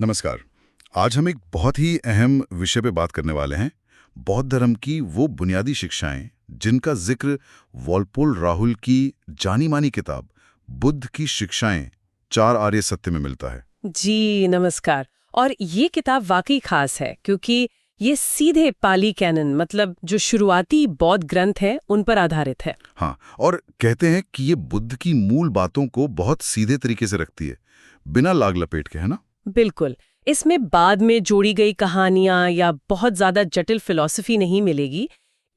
नमस्कार। आज हम एक बहुत ही अहम विषय पे बात करने वाले हैं। बौद्ध धर्म की वो बुनियादी शिक्षाएं जिनका जिक्र वॉलपोल राहुल की जानी मानी किताब बुद्ध की शिक्षाएं चार आर्य सत्य में मिलता है। जी नमस्कार। और ये किताब वाकई खास है क्योंकि ये सीधे पाली कैनन मतलब जो शुरुआती बौद्ध ग्रंथ हैं उन पर आधारित है। हाँ, और कहते हैं कि ये बुद्ध की मूल बातों को बहुत सीधे तरीके से रखती है, बिना लाग लपेट के, है ना? बिल्कुल। इसमें बाद में जोड़ी गई कहानियां या बहुत ज्यादा जटिल फिलॉसफी नहीं मिलेगी।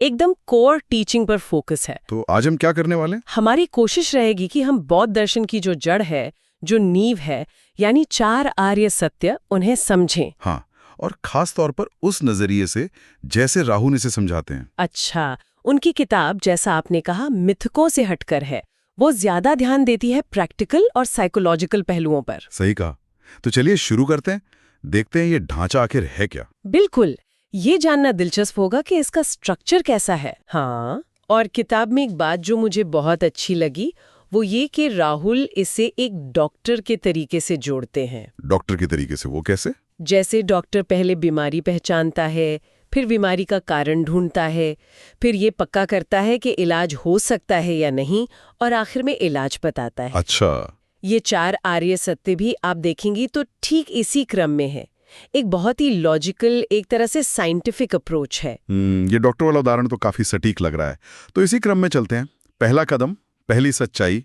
एकदम कोर टीचिंग पर फोकस है। तो आज हम क्या करने वाले हैं? हमारी कोशिश रहेगी कि हम बौद्ध दर्शन की जो जड़ है, जो नींव है, यानी चार आर्य सत्य, उन्हें समझें। हाँ, और खास तौर पर उस नजरिए से जैसे राहुल इसे समझाते हैं। अच्छा, उनकी किताब जैसा आपने कहा मिथकों से हटकर है। वो ज्यादा ध्यान देती है प्रैक्टिकल और साइकोलॉजिकल पहलुओं पर। सही कहा। तो चलिए शुरू करते हैं, देखते हैं ये ढांचा आखिर है क्या। बिल्कुल, ये जानना दिलचस्प होगा कि इसका स्ट्रक्चर कैसा है। हाँ, और किताब में एक बात जो मुझे बहुत अच्छी लगी वो ये कि राहुल इसे एक डॉक्टर के तरीके से जोड़ते हैं। डॉक्टर के तरीके से? वो कैसे? जैसे डॉक्टर पहले बीमारी पहचानता है, फिर बीमारी का कारण ढूंढता है, फिर ये पक्का करता है कि इलाज हो सकता है या नहीं, और आखिर में इलाज बताता है। अच्छा। ये चार आर्य सत्य भी आप देखेंगी तो ठीक इसी क्रम में है। एक बहुत ही लॉजिकल, एक तरह से साइंटिफिक अप्रोच है। ये डॉक्टर वाला उदाहरण तो काफी सटीक लग रहा है। तो इसी क्रम में चलते हैं। पहला कदम, पहली सच्चाई,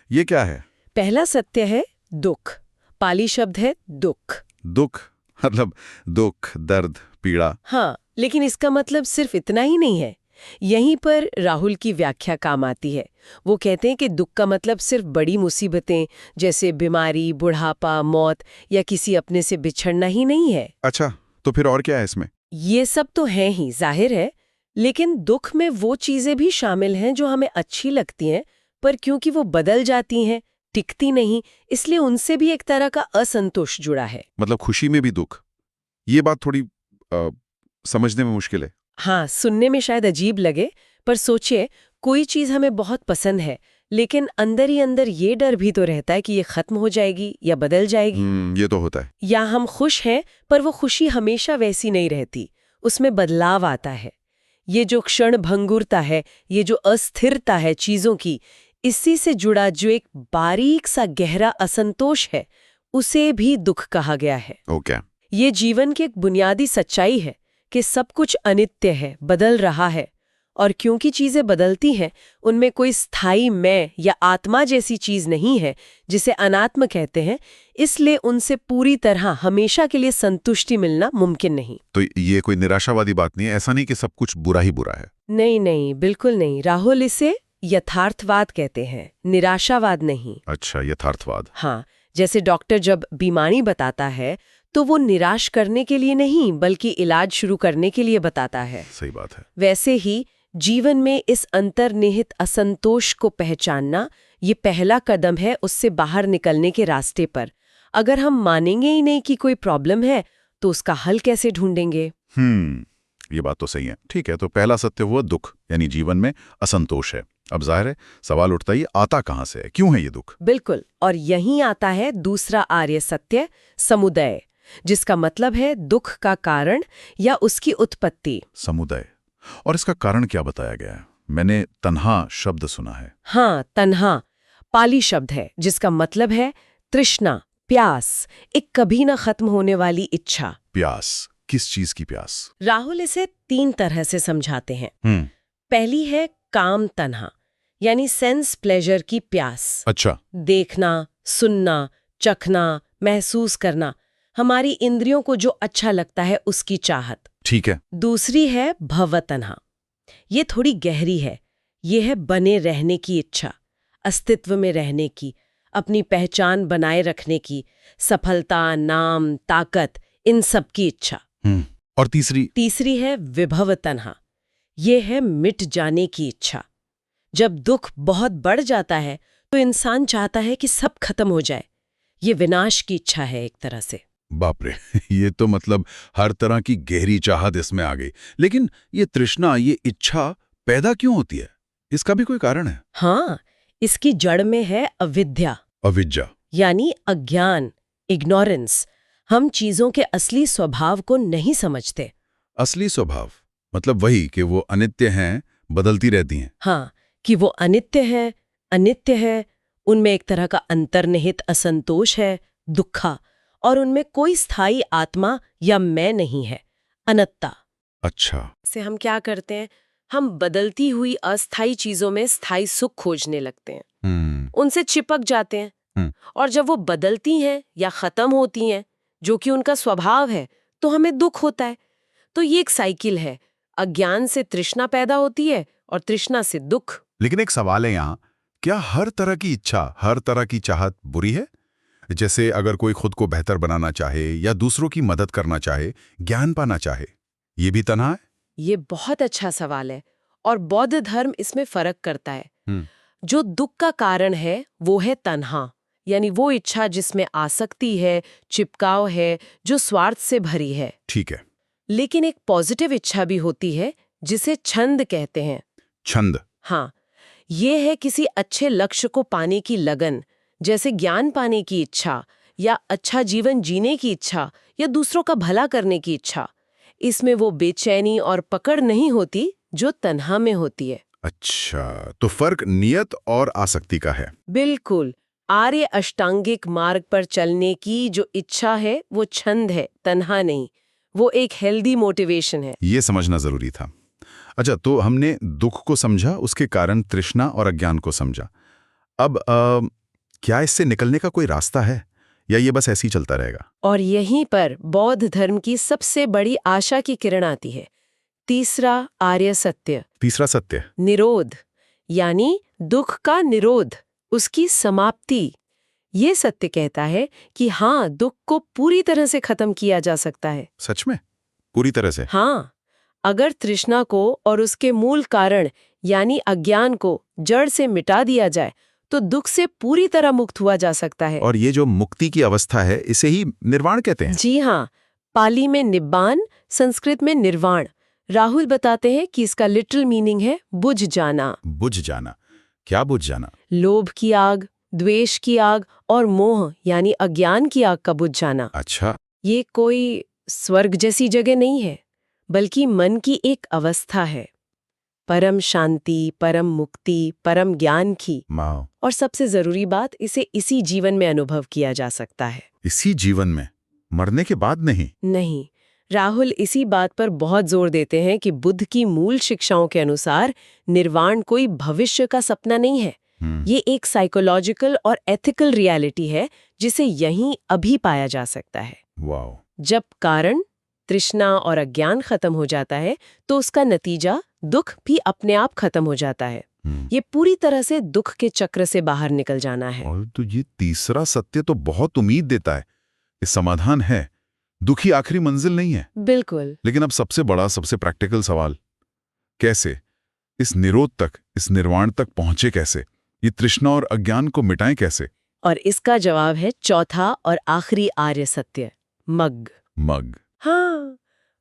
ये क्या है? पहला सत्य है दुख। पाली शब्द है दुख। दुख मतलब दुख, दर्द, पीड़ा। हाँ, लेकिन इसका मतलब सिर्फ इतना ही नहीं है। यहीं पर राहुल की व्याख्या काम आती है। वो कहते हैं कि दुख का मतलब सिर्फ बड़ी मुसीबतें जैसे बीमारी, बुढ़ापा, मौत या किसी अपने से बिछड़ना ही नहीं है। अच्छा, तो फिर और क्या है इसमें? ये सब तो है ही, जाहिर है, लेकिन दुख में वो चीजें भी शामिल हैं जो हमें अच्छी लगती हैं, पर क्योंकि वो बदल जाती हैं, टिकती नहीं, इसलिए उनसे भी एक तरह का असंतोष जुड़ा है। मतलब खुशी में भी दुख? ये बात थोड़ी समझने में मुश्किल है। हाँ, सुनने में शायद अजीब लगे, पर सोचिए कोई चीज हमें बहुत पसंद है, लेकिन अंदर ही अंदर ये डर भी तो रहता है कि ये खत्म हो जाएगी या बदल जाएगी। ये तो होता है। या हम खुश हैं पर वो खुशी हमेशा वैसी नहीं रहती, उसमें बदलाव आता है। ये जो क्षण भंगुरता है, ये जो अस्थिरता है चीजों की, इसी से जुड़ा जो एक बारीक सा गहरा असंतोष है, उसे भी दुख कहा गया है। ओके। ये जीवन की एक बुनियादी सच्चाई है कि सब कुछ अनित्य है, बदल रहा है, और क्योंकि चीजें बदलती हैं, उनमें कोई स्थायी मैं या आत्मा जैसी चीज नहीं है जिसे अनात्म कहते हैं, इसलिए उनसे पूरी तरह हमेशा के लिए संतुष्टि मिलना मुमकिन नहीं। तो ये कोई निराशावादी बात नहीं है, ऐसा नहीं कि सब कुछ बुरा ही बुरा है। नहीं नहीं, बिल्कुल नहीं। राहुल इसे यथार्थवाद कहते हैं, निराशावाद नहीं। अच्छा, यथार्थवाद। हाँ, जैसे डॉक्टर जब बीमारी बताता है तो वो निराश करने के लिए नहीं बल्कि इलाज शुरू करने के लिए बताता है। सही बात है। वैसे ही जीवन में इस अंतर्निहित असंतोष को पहचानना ये पहला कदम है उससे बाहर निकलने के रास्ते पर। अगर हम मानेंगे ही नहीं कि कोई प्रॉब्लम है तो उसका हल कैसे ढूंढेंगे? ये बात तो सही है। ठीक है, तो पहला सत्य हुआ दुख, यानी जीवन में असंतोष है। अब जाहिर है सवाल उठता है, आता कहाँ से है, क्यों है ये दुख? बिल्कुल, और यहीं आता है दूसरा आर्य सत्य, समुदय, जिसका मतलब है दुख का कारण या उसकी उत्पत्ति। समुदय, और इसका कारण क्या बताया गया है? मैंने तन्हा शब्द सुना है। हाँ, तन्हा पाली शब्द है जिसका मतलब है तृष्णा, प्यास, एक कभी न खत्म होने वाली इच्छा। प्यास? किस चीज की प्यास? राहुल इसे तीन तरह से समझाते हैं। पहली है काम तन्हा, यानी सेंस प्लेजर की प्यास। अच्छा। देखना, सुनना, चखना, महसूस करना, हमारी इंद्रियों को जो अच्छा लगता है उसकी चाहत। ठीक है। दूसरी है भव तन्हा, ये थोड़ी गहरी है। ये है बने रहने की इच्छा, अस्तित्व में रहने की, अपनी पहचान बनाए रखने की, सफलता, नाम, ताकत, इन सब की इच्छा। और तीसरी है विभव तन्हा, ये है मिट जाने की इच्छा। जब दुख बहुत बढ़ जाता है तो इंसान चाहता है कि सब खत्म हो जाए। ये विनाश की इच्छा है एक तरह से। बाप रे, ये तो मतलब हर तरह की गहरी चाहत इसमें आ गई। लेकिन ये तृष्णा, ये इच्छा पैदा क्यों होती है? इसका भी कोई कारण है? हाँ, इसकी जड़ में है अविद्या। अविद्या यानी अज्ञान, इग्नोरेंस। हम चीजों के असली स्वभाव को नहीं समझते। असली स्वभाव मतलब वही कि वो अनित्य हैं, बदलती रहती हैं। हाँ, कि वो अनित्य है, उनमें एक तरह का अंतर्निहित असंतोष है, दुखा, और उनमें कोई स्थायी आत्मा या मैं नहीं है, अनत्ता। अच्छा। से हम क्या करते हैं, हम बदलती हुई अस्थायी चीजों में स्थायी सुख खोजने लगते हैं, उनसे चिपक जाते हैं, और जब वो बदलती हैं या खत्म होती हैं, जो कि उनका स्वभाव है, तो हमें दुख होता है। तो ये एक साइकिल है, अज्ञान से तृष्णा पैदा होती है और तृष्णा से दुख। लेकिन एक सवाल है यहाँ, क्या हर तरह की इच्छा, हर तरह की चाहत बुरी है? जैसे अगर कोई खुद को बेहतर बनाना चाहे या दूसरों की मदद करना चाहे, ज्ञान पाना चाहे, ये भी तन्हा है? ये बहुत अच्छा सवाल है, और बौद्ध धर्म इसमें फर्क करता है। जो दुख का कारण है वो है तन्हा, यानी वो इच्छा जिसमें आसक्ति है, चिपकाव है, जो स्वार्थ से भरी है। ठीक है। लेकिन एक पॉजिटिव इच्छा भी होती है जिसे छंद कहते हैं। छंद? हाँ, ये है किसी अच्छे लक्ष्य को पाने की लगन, जैसे ज्ञान पाने की इच्छा या अच्छा जीवन जीने की इच्छा या दूसरों का भला करने की इच्छा। इसमें वो बेचैनी और पकड़ नहीं होती जो तन्हा में होती है। अच्छा, तो फर्क नियत और आसक्ति का है। बिल्कुल। आर्य अष्टांगिक मार्ग पर चलने की जो इच्छा है वो छंद है, तन्हा नहीं। वो एक हेल्दी मोटिवेशन है। ये समझना जरूरी था। अच्छा, तो हमने दुख को समझा, उसके कारण तृष्णा और अज्ञान को समझा। अब क्या इससे निकलने का कोई रास्ता है या ये बस ऐसे ही चलता रहेगा? और यहीं पर बौद्ध धर्म की सबसे बड़ी आशा की किरण आती है। तीसरा आर्य सत्य, तीसरा सत्य? निरोध, यानी दुख का निरोध, उसकी समाप्ति। ये सत्य कहता है कि हाँ, दुख को पूरी तरह से खत्म किया जा सकता है। सच में? पूरी तरह से? हाँ, अगर तृष्णा को और उसके मूल कारण यानी अज्ञान को जड़ से मिटा दिया जाए तो दुख से पूरी तरह मुक्त हुआ जा सकता है। और ये जो मुक्ति की अवस्था है, इसे ही निर्वाण कहते हैं? जी हाँ, पाली में निब्बान, संस्कृत में निर्वाण। राहुल बताते हैं कि इसका लिटरल मीनिंग है बुझ जाना। बुझ जाना? क्या बुझ जाना? लोभ की आग, द्वेष की आग और मोह यानी अज्ञान की आग का बुझ जाना। अच्छा। ये कोई स्वर्ग जैसी जगह नहीं है, बल्कि मन की एक अवस्था है, परम शांति, परम मुक्ति, परम ज्ञान की। माओ। और सबसे जरूरी बात, इसे इसी जीवन में अनुभव किया जा सकता है। इसी जीवन में? मरने के बाद नहीं? नहीं, राहुल इसी बात पर बहुत जोर देते हैं कि बुद्ध की मूल शिक्षाओं के अनुसार निर्वाण कोई भविष्य का सपना नहीं है। ये एक साइकोलॉजिकल और एथिकल रियलिटी है जिसे यहीं अभी पाया जा सकता है। वाओ। जब कारण, तृष्णा और अज्ञान खत्म हो जाता है तो उसका नतीजा दुख भी अपने आप खत्म हो जाता है। ये पूरी तरह से दुख के चक्र से बाहर निकल जाना है। और तो ये तीसरा सत्य तो बहुत उम्मीद देता है। ये समाधान है, दुखी आखिरी मंजिल नहीं है। बिल्कुल। लेकिन अब सबसे बड़ा, सबसे प्रैक्टिकल सवाल, कैसे इस निरोध तक, इस निर्वाण तक पहुंचे? कैसे ये तृष्णा और अज्ञान को मिटाएं कैसे? और इसका जवाब है चौथा और आखिरी आर्य सत्य, मग। मग? हाँ,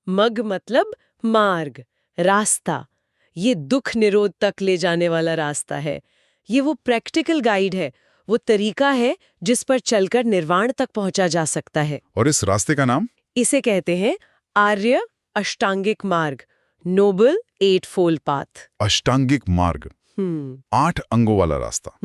मग मतलब मार्ग, रास्ता। ये दुख निरोध तक ले जाने वाला रास्ता है। ये वो प्रैक्टिकल गाइड है, वो तरीका है जिस पर चलकर निर्वाण तक पहुंचा जा सकता है। और इस रास्ते का नाम? इसे कहते हैं आर्य अष्टांगिक मार्ग, नोबल एट फोल्ड पाथ। अष्टांगिक मार्ग, 8 अंगों वाला रास्ता।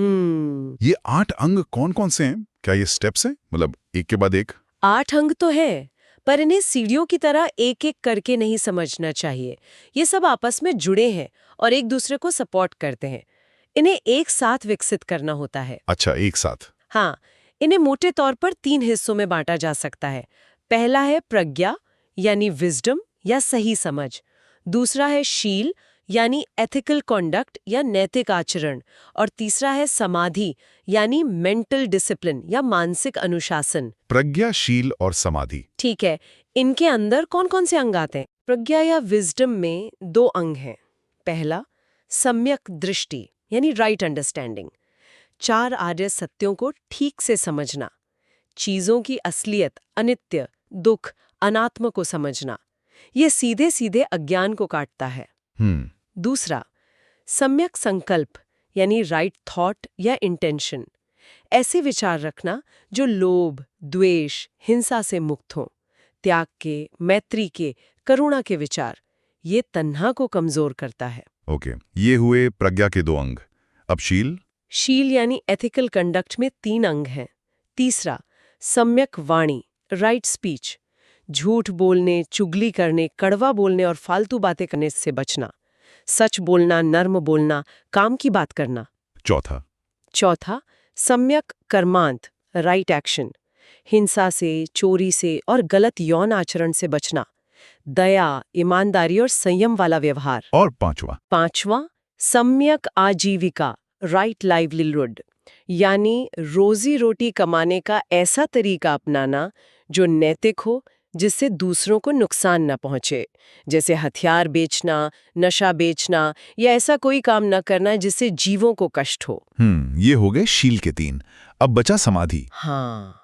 ये 8 अंग कौन कौन से हैं? क्या ये स्टेप्स हैं, मतलब एक के बाद एक? 8 अंग तो है, पर इन्हें सीढ़ियों की तरह एक एक करके नहीं समझना चाहिए। ये सब आपस में जुड़े हैं और एक दूसरे को सपोर्ट करते हैं। इन्हें एक साथ विकसित करना होता है। अच्छा, एक साथ? हाँ, इन्हें मोटे तौर पर 3 हिस्सों में बांटा जा सकता है। पहला है प्रज्ञा यानी विजडम या सही समझ। दूसरा है शील यानी एथिकल कॉन्डक्ट या नैतिक आचरण। और तीसरा है समाधि यानी मेंटल डिसिप्लिन या मानसिक अनुशासन। प्रज्ञा, शील और समाधि। ठीक है, इनके अंदर कौन कौन से अंग आते हैं? प्रज्ञा या विजडम में 2 अंग हैं। पहला, सम्यक दृष्टि यानी राइट अंडरस्टैंडिंग, 4 आर्य सत्यों को ठीक से समझना, चीजों की असलियत, अनित्य, दुख, अनात्म को समझना। ये सीधे सीधे अज्ञान को काटता है। दूसरा, सम्यक संकल्प यानी राइट थॉट या इंटेंशन, ऐसे विचार रखना जो लोभ, द्वेष, हिंसा से मुक्त हों, त्याग के, मैत्री के, करुणा के विचार, ये तन्हा को कमजोर करता है। ओके, ये हुए प्रज्ञा के 2 अंग। अब शील? शील यानी एथिकल कंडक्ट में 3 अंग हैं। तीसरा, सम्यक वाणी, राइट स्पीच, झूठ बोलने, चुगली करने, कड़वा बोलने और फालतू बातें करने से बचना। सच बोलना, नर्म बोलना, काम की बात करना। चौथा, सम्यक कर्मांत, राइट एक्शन, हिंसा से, चोरी से और गलत यौन आचरण से बचना। दया, ईमानदारी और संयम वाला व्यवहार। और पांचवा, सम्यक आजीविका, राइट लाइवलीहुड, यानी रोजी रोटी कमाने का ऐसा तरीका अपनाना जो नैतिक हो, जिससे दूसरों को नुकसान न पहुंचे, जैसे हथियार बेचना, नशा बेचना या ऐसा कोई काम न करना जिससे जीवों को कष्ट हो। ये हो गए शील के 3। अब बचा समाधि। हाँ,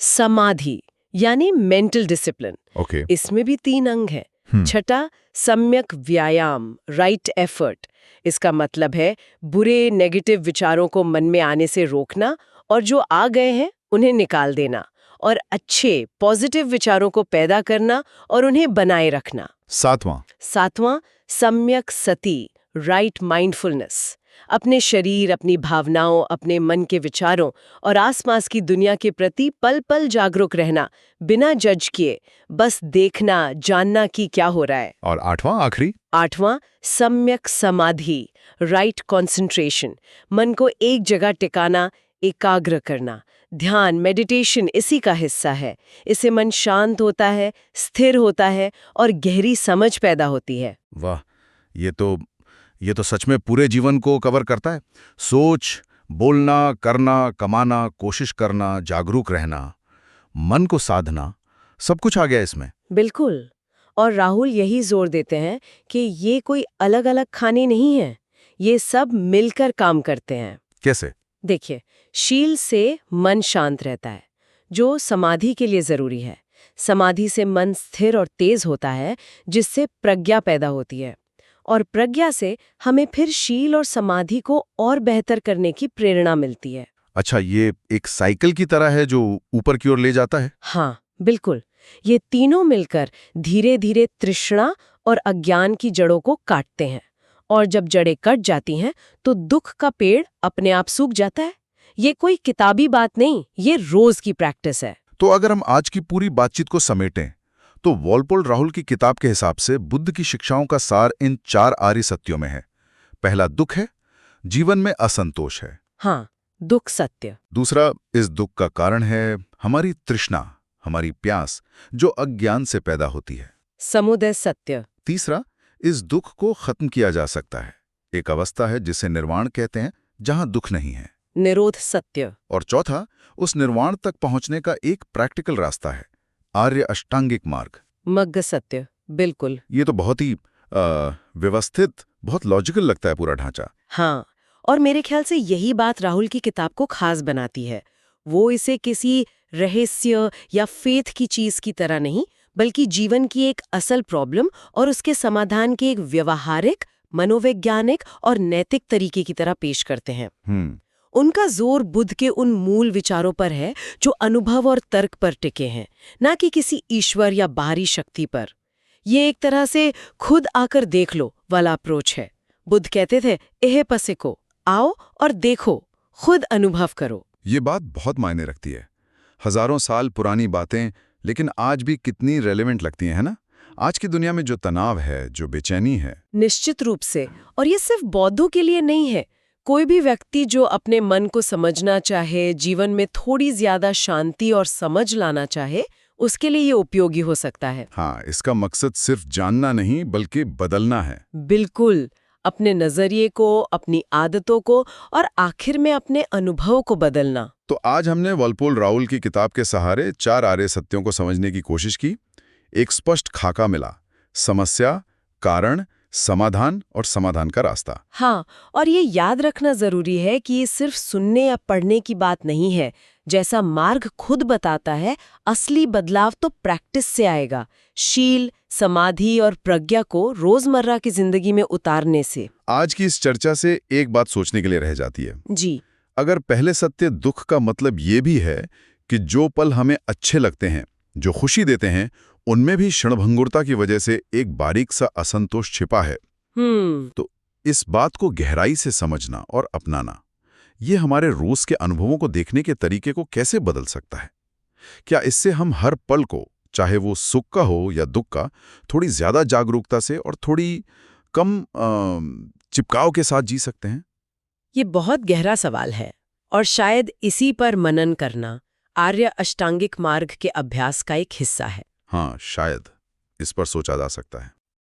समाधि यानी मेंटल डिसिप्लिन। ओके। इसमें भी 3 अंग हैं। छठा, सम्यक व्यायाम, राइट एफर्ट। इसका मतलब है बुरे नेगेटिव विचारों को मन में आने से रोकना और जो आ गए हैं उन्हें निकाल देना, और अच्छे पॉजिटिव विचारों को पैदा करना और उन्हें बनाए रखना। सातवां, सम्यक सती, राइट माइंडफुलनेस। अपने शरीर, अपनी भावनाओं, अपने मन के विचारों और आसपास की दुनिया के प्रति पल पल जागरूक रहना, बिना जज किए, बस देखना, जानना कि क्या हो रहा है। और आठवां, सम्यक समाधि, राइट कंसंट्रेशन। मन को एक जगह टिकाना, एकाग्र करना। ध्यान, मेडिटेशन इसी का हिस्सा है। इससे मन शांत होता है, स्थिर होता है और गहरी समझ पैदा होती है। वाह, ये तो सच में पूरे जीवन को कवर करता है। सोच, बोलना, करना, कमाना, कोशिश करना, जागरूक रहना, मन को साधना, सब कुछ आ गया इसमें। बिल्कुल। और राहुल यही जोर देते हैं कि ये कोई अलग अलग खाने नहीं है, ये सब मिलकर काम करते हैं। कैसे? देखिए, शील से मन शांत रहता है, जो समाधि के लिए जरूरी है। समाधि से मन स्थिर और तेज होता है, जिससे प्रज्ञा पैदा होती है, और प्रज्ञा से हमें फिर शील और समाधि को और बेहतर करने की प्रेरणा मिलती है। अच्छा, ये एक साइकिल की तरह है जो ऊपर की ओर ले जाता है? हाँ, बिल्कुल। ये तीनों मिलकर धीरे धीरे तृष्णा और अज्ञान की जड़ों को काटते हैं, और जब जड़ें कट जाती हैं तो दुख का पेड़ अपने आप सूख जाता है। ये कोई किताबी बात नहीं, ये रोज की प्रैक्टिस है। तो अगर हम आज की पूरी बातचीत को समेटें, तो वॉलपोल राहुल की किताब के हिसाब से बुद्ध की शिक्षाओं का सार इन 4 आर्य सत्यों में है। पहला दुख है, जीवन में असंतोष है। हाँ, दुख सत्य। दूसरा, इस दुख का कारण है हमारी तृष्णा, हमारी प्यास, जो अज्ञान से पैदा होती है। समुदय सत्य। तीसरा, इस दुख को खत्म किया जा सकता है। एक अवस्था है जिसे निर्वाण कहते हैं, जहां दुख नहीं है। निरोध सत्य। और चौथा, उस निर्वाण तक पहुंचने का एक प्रैक्टिकल रास्ता है, आर्य अष्टांगिक मार्ग। मग्ग सत्य। बिल्कुल। ये तो बहुत ही व्यवस्थित, बहुत लॉजिकल लगता है पूरा ढांचा। हाँ, और मेरे ख्याल से यही बात राहुल की किताब को खास बनाती है। वो इसे किसी रहस्य या फेथ की चीज की तरह नहीं, बल्कि जीवन की एक असल प्रॉब्लम और उसके समाधान के एक व्यवहारिक, मनोवैज्ञानिक और नैतिक तरीके की तरह पेश करते हैं। उनका जोर बुद्ध के उन मूल विचारों पर है जो अनुभव और तर्क पर टिके हैं, ना कि किसी ईश्वर या बाहरी शक्ति पर। ये एक तरह से खुद आकर देख लो वाला अप्रोच है। बुद्ध कहते थे, एहे पसिको, आओ और देखो, खुद अनुभव करो। ये बात बहुत मायने रखती है। हजारों साल पुरानी बातें, लेकिन आज भी कितनी रेलेवेंट लगती हैं, है ना? आज की दुनिया में जो तनाव है, जो बेचैनी है। निश्चित रूप से। और ये सिर्फ बौद्धों के लिए नहीं है। कोई भी व्यक्ति जो अपने मन को समझना चाहे, जीवन में थोड़ी ज्यादा शांति और समझ लाना चाहे, उसके लिए ये उपयोगी हो सकता है। हाँ, इसका मकसद सिर्फ जानना नहीं, बल्कि बदलना है। बिल्कुल। अपने नजरिए को, अपनी आदतों को और आखिर में अपने अनुभव को बदलना। तो आज हमने वॉलपोल राहुल की किताब के सहारे 4 आर्य सत्यों को समझने की कोशिश की। एक स्पष्ट खाका मिला, समस्या, कारण, समाधान और समाधान का रास्ता। हाँ, और ये याद रखना जरूरी है कि ये सिर्फ सुनने या पढ़ने की बात नहीं है। जैसा मार्ग खुद बताता है, असली बदलाव तो प्रैक्टिस से आएगा, शील, समाधि और प्रज्ञा को रोजमर्रा की जिंदगी में उतारने से। आज की इस चर्चा से एक बात सोचने के लिए रह जाती है। जी। अगर पहले सत्य दुख का मतलब ये भी है कि जो पल हमें अच्छे लगते हैं, जो खुशी देते हैं, उनमें भी क्षणभंगुरता की वजह से एक बारीक सा असंतोष छिपा है, तो इस बात को गहराई से समझना और अपनाना, ये हमारे रोज के अनुभवों को देखने के तरीके को कैसे बदल सकता है? क्या इससे हम हर पल को, चाहे वो सुख का हो या दुख का, थोड़ी ज्यादा जागरूकता से और थोड़ी कम चिपकाव के साथ जी सकते हैं? ये बहुत गहरा सवाल है और शायद इसी पर मनन करना आर्य अष्टांगिक मार्ग के अभ्यास का एक हिस्सा है। हाँ, शायद इस पर सोचा जा सकता है।